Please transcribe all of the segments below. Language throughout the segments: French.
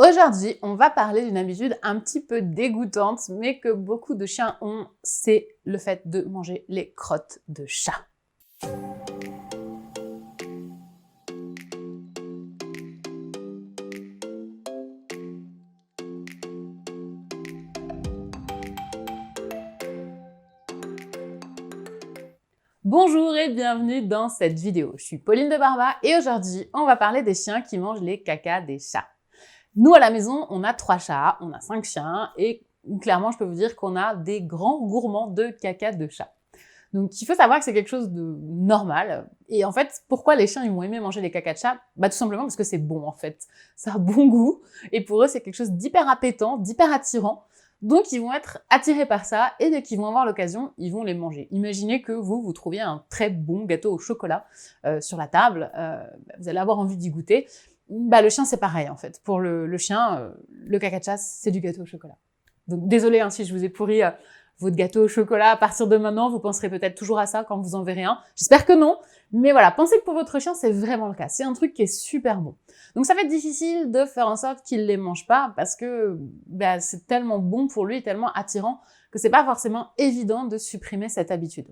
Aujourd'hui, on va parler d'une habitude un petit peu dégoûtante, mais que beaucoup de chiens ont, c'est le fait de manger les crottes de chat. Bonjour et bienvenue dans cette vidéo. Je suis Pauline de Barba et aujourd'hui, on va parler des chiens qui mangent les cacas des chats. Nous, à la maison, on a 3 chats, on a 5 chiens et clairement, je peux vous dire qu'on a des grands gourmands de caca de chat. Donc, il faut savoir que c'est quelque chose de normal. Et en fait, pourquoi les chiens ils vont aimer manger les cacas de chat? Bah, tout simplement parce que c'est bon, en fait. Ça a bon goût. Et pour eux, c'est quelque chose d'hyper appétant, d'hyper attirant. Donc, ils vont être attirés par ça et dès qu'ils vont avoir l'occasion, ils vont les manger. Imaginez que vous trouviez un très bon gâteau au chocolat sur la table. Vous allez avoir envie d'y goûter. Bah, le chien, c'est pareil, en fait. Pour le chien, le caca de chat, c'est du gâteau au chocolat. Donc, désolé si je vous ai pourri votre gâteau au chocolat. À partir de maintenant, vous penserez peut-être toujours à ça quand vous en verrez un. J'espère que non. Mais voilà, pensez que pour votre chien, c'est vraiment le cas. C'est un truc qui est super bon. Donc, ça va être difficile de faire en sorte qu'il les mange pas parce que bah, c'est tellement bon pour lui, tellement attirant que c'est pas forcément évident de supprimer cette habitude.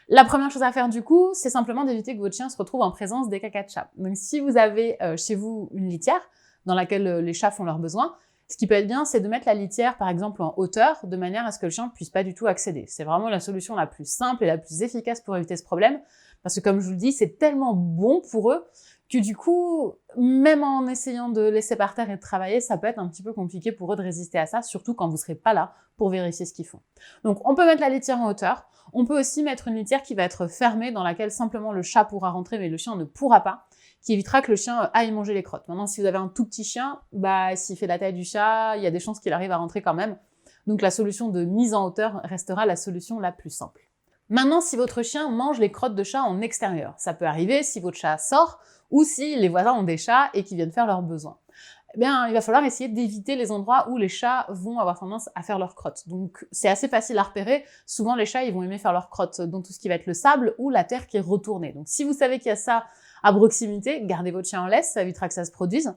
La première chose à faire du coup, c'est simplement d'éviter que votre chien se retrouve en présence des cacas de chat. Donc si vous avez chez vous une litière dans laquelle les chats font leurs besoins, ce qui peut être bien, c'est de mettre la litière par exemple en hauteur, de manière à ce que le chien ne puisse pas du tout accéder. C'est vraiment la solution la plus simple et la plus efficace pour éviter ce problème, parce que comme je vous le dis, c'est tellement bon pour eux que du coup, même en essayant de laisser par terre et de travailler, ça peut être un petit peu compliqué pour eux de résister à ça, surtout quand vous serez pas là pour vérifier ce qu'ils font. Donc on peut mettre la litière en hauteur, on peut aussi mettre une litière qui va être fermée, dans laquelle simplement le chat pourra rentrer, mais le chien ne pourra pas, qui évitera que le chien aille manger les crottes. Maintenant, si vous avez un tout petit chien, bah s'il fait la taille du chat, il y a des chances qu'il arrive à rentrer quand même. Donc la solution de mise en hauteur restera la solution la plus simple. Maintenant, si votre chien mange les crottes de chat en extérieur, ça peut arriver si votre chat sort ou si les voisins ont des chats et qu'ils viennent faire leurs besoins. Eh bien, il va falloir essayer d'éviter les endroits où les chats vont avoir tendance à faire leurs crottes. Donc, c'est assez facile à repérer. Souvent, les chats, ils vont aimer faire leurs crottes dans tout ce qui va être le sable ou la terre qui est retournée. Donc, si vous savez qu'il y a ça à proximité, gardez votre chien en laisse, ça évitera que ça se produise.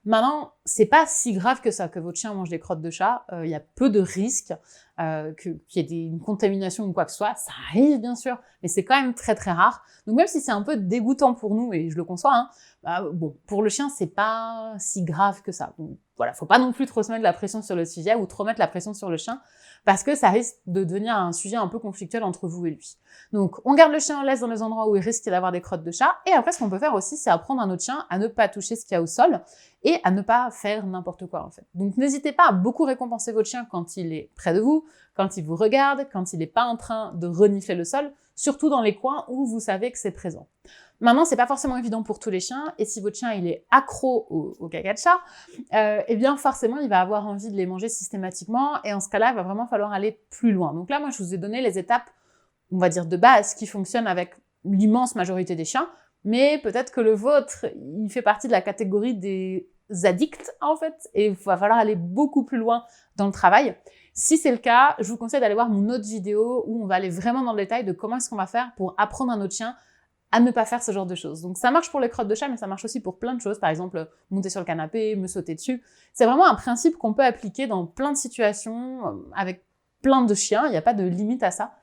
Maintenant, c'est pas si grave que ça, que votre chien mange des crottes de chat. Il y a peu de risques qu'il y ait une contamination ou quoi que ce soit. Ça arrive, bien sûr, mais c'est quand même très très rare. Donc même si c'est un peu dégoûtant pour nous, et je le conçois, hein, bon, pour le chien, c'est pas si grave que ça. Donc voilà, faut pas non plus trop se mettre la pression sur le sujet ou trop mettre la pression sur le chien, parce que ça risque de devenir un sujet un peu conflictuel entre vous et lui. Donc, on garde le chien en laisse dans les endroits où il risque d'avoir des crottes de chat. Et après, ce qu'on peut faire aussi, c'est apprendre à notre chien à ne pas toucher ce qu'il y a au sol et à ne pas faire n'importe quoi, en fait. Donc, n'hésitez pas à beaucoup récompenser votre chien quand il est près de vous, quand il vous regarde, quand il n'est pas en train de renifler le sol, surtout dans les coins où vous savez que c'est présent. Maintenant, c'est pas forcément évident pour tous les chiens, et si votre chien il est accro au caca de chat, eh bien forcément il va avoir envie de les manger systématiquement, et en ce cas-là, il va vraiment falloir aller plus loin. Donc là, moi, je vous ai donné les étapes, on va dire de base, qui fonctionnent avec l'immense majorité des chiens, mais peut-être que le vôtre, il fait partie de la catégorie des addicts, en fait, et il va falloir aller beaucoup plus loin dans le travail. Si c'est le cas, je vous conseille d'aller voir mon autre vidéo où on va aller vraiment dans le détail de comment est-ce qu'on va faire pour apprendre à notre chien à ne pas faire ce genre de choses. Donc ça marche pour les crottes de chat, mais ça marche aussi pour plein de choses. Par exemple, monter sur le canapé, me sauter dessus. C'est vraiment un principe qu'on peut appliquer dans plein de situations, avec plein de chiens. Il n'y a pas de limite à ça.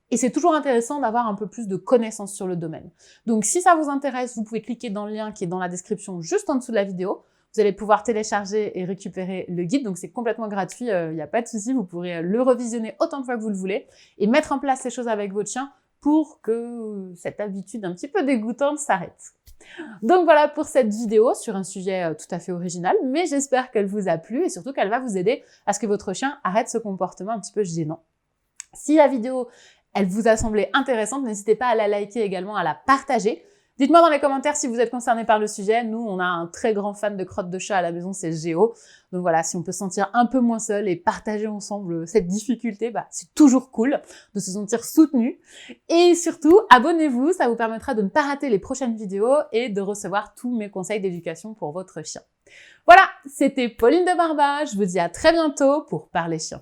Et c'est toujours intéressant d'avoir un peu plus de connaissances sur le domaine. Donc si ça vous intéresse, vous pouvez cliquer dans le lien qui est dans la description juste en dessous de la vidéo. Vous allez pouvoir télécharger et récupérer le guide, donc c'est complètement gratuit, il n'y a pas de souci, vous pourrez le revisionner autant de fois que vous le voulez et mettre en place ces choses avec votre chien pour que cette habitude un petit peu dégoûtante s'arrête. Donc voilà pour cette vidéo sur un sujet tout à fait original, mais j'espère qu'elle vous a plu et surtout qu'elle va vous aider à ce que votre chien arrête ce comportement un petit peu gênant. Si la vidéo, elle vous a semblé intéressante, n'hésitez pas à la liker également, à la partager. Dites-moi dans les commentaires si vous êtes concerné par le sujet. Nous, on a un très grand fan de crottes de chat à la maison, c'est Géo. Donc voilà, si on peut se sentir un peu moins seul et partager ensemble cette difficulté, c'est toujours cool de se sentir soutenu. Et surtout, abonnez-vous, ça vous permettra de ne pas rater les prochaines vidéos et de recevoir tous mes conseils d'éducation pour votre chien. Voilà, c'était Pauline de Barba. Je vous dis à très bientôt pour Parler Chien.